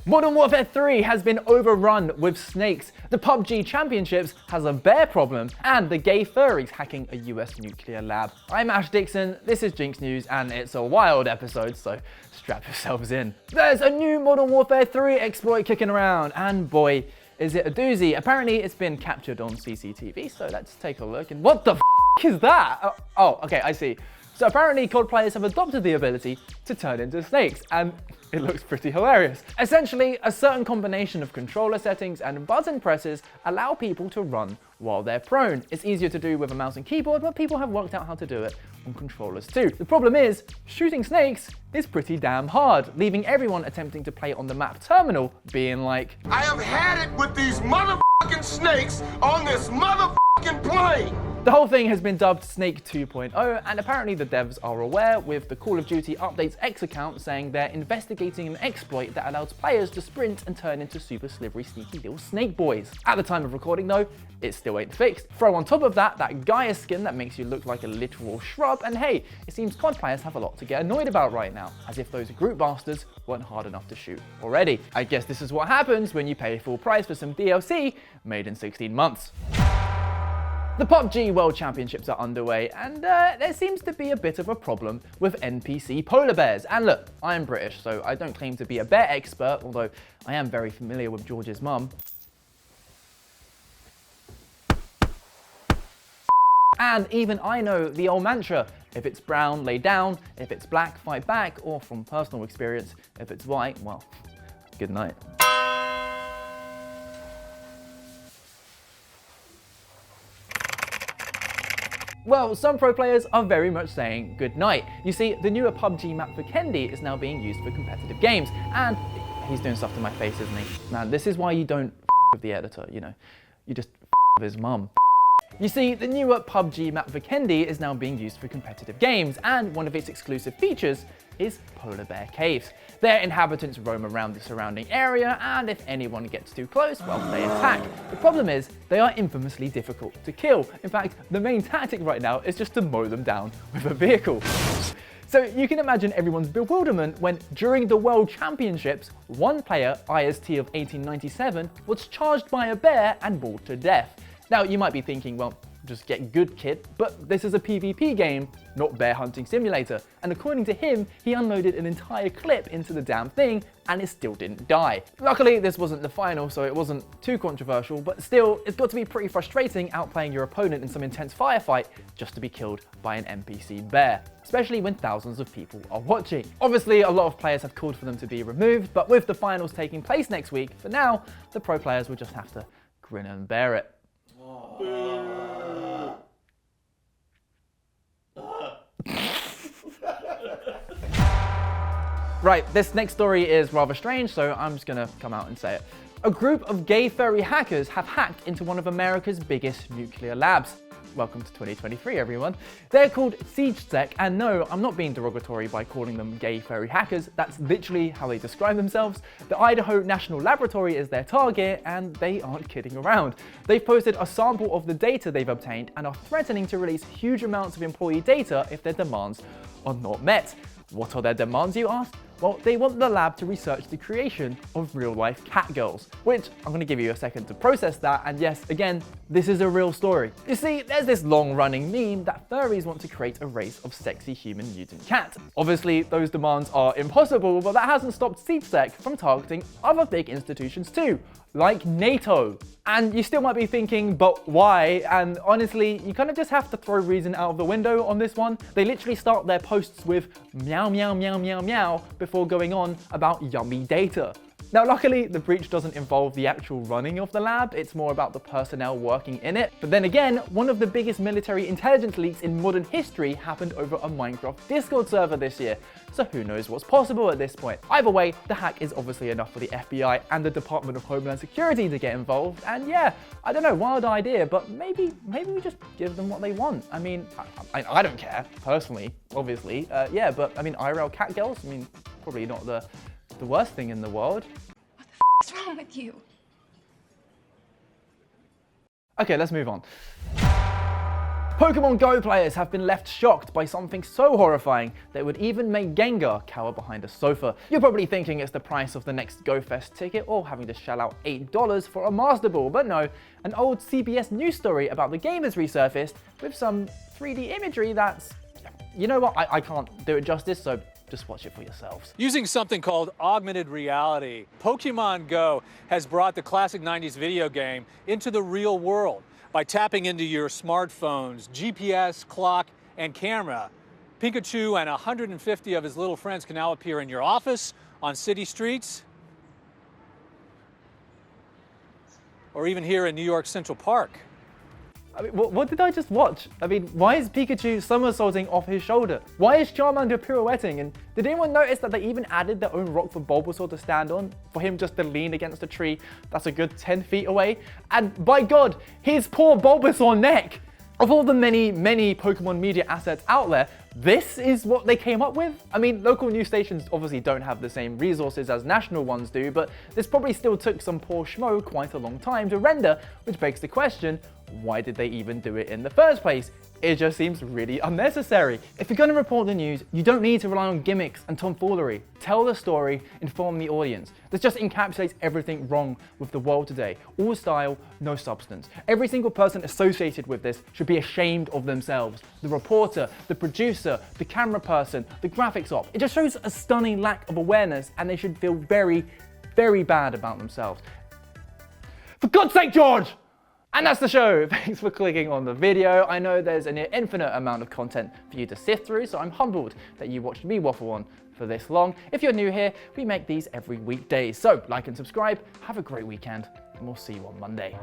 Modern Warfare 3 has been overrun with snakes, the PUBG Championships has a bear problem, and the gay furries hacking a US nuclear lab. I'm Ash Dixon, this is GINX News, and it's a wild episode, so strap yourselves in. There's a new Modern Warfare 3 exploit kicking around, and boy, is it a doozy. Apparently it's been captured on CCTV, so let's take a look. And what the f is that? Oh, okay, I see. So apparently COD players have adopted the ability to turn into snakes, and it looks pretty hilarious. Essentially, a certain combination of controller settings and button presses allow people to run while they're prone. It's easier to do with a mouse and keyboard, but people have worked out how to do it on controllers too. The problem is, shooting snakes is pretty damn hard, leaving everyone attempting to play on the map terminal being like, I have had it with these motherfucking snakes on this motherfucking plane! The whole thing has been dubbed Snake 2.0, and apparently the devs are aware, with the Call of Duty Updates X account saying they're investigating an exploit that allows players to sprint and turn into super slippery, sneaky little snake boys. At the time of recording though, it still ain't fixed. Throw on top of that Gaia skin that makes you look like a literal shrub, and hey, it seems COD players have a lot to get annoyed about right now, as if those group bastards weren't hard enough to shoot already. I guess this is what happens when you pay full price for some DLC made in 16 months. The PUBG World Championships are underway, and there seems to be a bit of a problem with NPC polar bears. And look, I am British, so I don't claim to be a bear expert, although I am very familiar with George's mum. And even I know the old mantra, if it's brown, lay down, if it's black, fight back, or from personal experience, if it's white, well, good night. Well, some pro players are very much saying good night. You see, the newer PUBG map for Kendi is now being used for competitive games, and he's doing stuff to my face, isn't he? Man, this is why you don't with the editor, you know. You just with his mum. You see, the newer PUBG map for Kendi is now being used for competitive games, and one of its exclusive features is polar bear caves. Their inhabitants roam around the surrounding area, and if anyone gets too close, well, they attack. The problem is, they are infamously difficult to kill. In fact, the main tactic right now is just to mow them down with a vehicle. So you can imagine everyone's bewilderment when, during the World Championships, one player, IST of 1897, was charged by a bear and mauled to death. Now, you might be thinking, well, just get good, kid, but this is a PvP game, not bear hunting simulator. And according to him, he unloaded an entire clip into the damn thing and it still didn't die. Luckily, this wasn't the final, so it wasn't too controversial, but still, it's got to be pretty frustrating outplaying your opponent in some intense firefight just to be killed by an NPC bear, especially when thousands of people are watching. Obviously, a lot of players have called for them to be removed, but with the finals taking place next week, for now, the pro players will just have to grin and bear it. Right, this next story is rather strange, so I'm just gonna come out and say it. A group of gay furry hackers have hacked into one of America's biggest nuclear labs. Welcome to 2023, everyone. They're called SiegeSec, and no, I'm not being derogatory by calling them gay furry hackers. That's literally how they describe themselves. The Idaho National Laboratory is their target, and they aren't kidding around. They've posted a sample of the data they've obtained and are threatening to release huge amounts of employee data if their demands are not met. What are their demands, you ask? Well, they want the lab to research the creation of real-life cat girls, which I'm going to give you a second to process that, and yes, again, this is a real story. You see, there's this long-running meme that furries want to create a race of sexy human mutant cats. Obviously, those demands are impossible, but that hasn't stopped SiegeSec from targeting other big institutions too, like NATO. And you still might be thinking, but why? And honestly, you kind of just have to throw reason out of the window on this one. They literally start their posts with meow, meow, meow, meow, meow before going on about yummy data. Now, luckily, the breach doesn't involve the actual running of the lab, it's more about the personnel working in it. But then again, one of the biggest military intelligence leaks in modern history happened over a Minecraft Discord server this year, so who knows what's possible at this point. Either way, the hack is obviously enough for the FBI and the Department of Homeland Security to get involved, and yeah, I don't know, wild idea, but maybe we just give them what they want. I mean, I don't care, personally, obviously, yeah, but I mean, IRL cat girls, I mean, probably not the worst thing in the world. What the f is wrong with you? Okay, let's move on. Pokemon Go players have been left shocked by something so horrifying that it would even make Gengar cower behind a sofa. You're probably thinking it's the price of the next GoFest ticket or having to shell out $8 for a Master Ball, but no, an old CBS News story about the game has resurfaced with some 3D imagery that's, you know what, I can't do it justice, so just watch it for yourselves. Using something called augmented reality, Pokemon Go has brought the classic 90s video game into the real world. By tapping into your smartphone's GPS, clock, and camera, Pikachu and 150 of his little friends can now appear in your office, on city streets, or even here in New York Central Park. I mean, what did I just watch? I mean, why is Pikachu somersaulting off his shoulder? Why is Charmander pirouetting? And did anyone notice that they even added their own rock for Bulbasaur to stand on? For him just to lean against a tree that's a good 10 feet away? And by God, his poor Bulbasaur neck! Of all the many Pokemon media assets out there, this is what they came up with? I mean, local news stations obviously don't have the same resources as national ones do, but this probably still took some poor schmo quite a long time to render, which begs the question, why did they even do it in the first place? It just seems really unnecessary. If you're going to report the news, you don't need to rely on gimmicks and tomfoolery. Tell the story, inform the audience. This just encapsulates everything wrong with the world today. All style, no substance. Every single person associated with this should be ashamed of themselves. The reporter, the producer, the camera person, the graphics op. It just shows a stunning lack of awareness, and they should feel very, very bad about themselves. For God's sake, George! And that's the show. Thanks for clicking on the video. I know there's an infinite amount of content for you to sift through, so I'm humbled that you watched me waffle on for this long. If you're new here, we make these every weekday. So like and subscribe, have a great weekend, and we'll see you on Monday.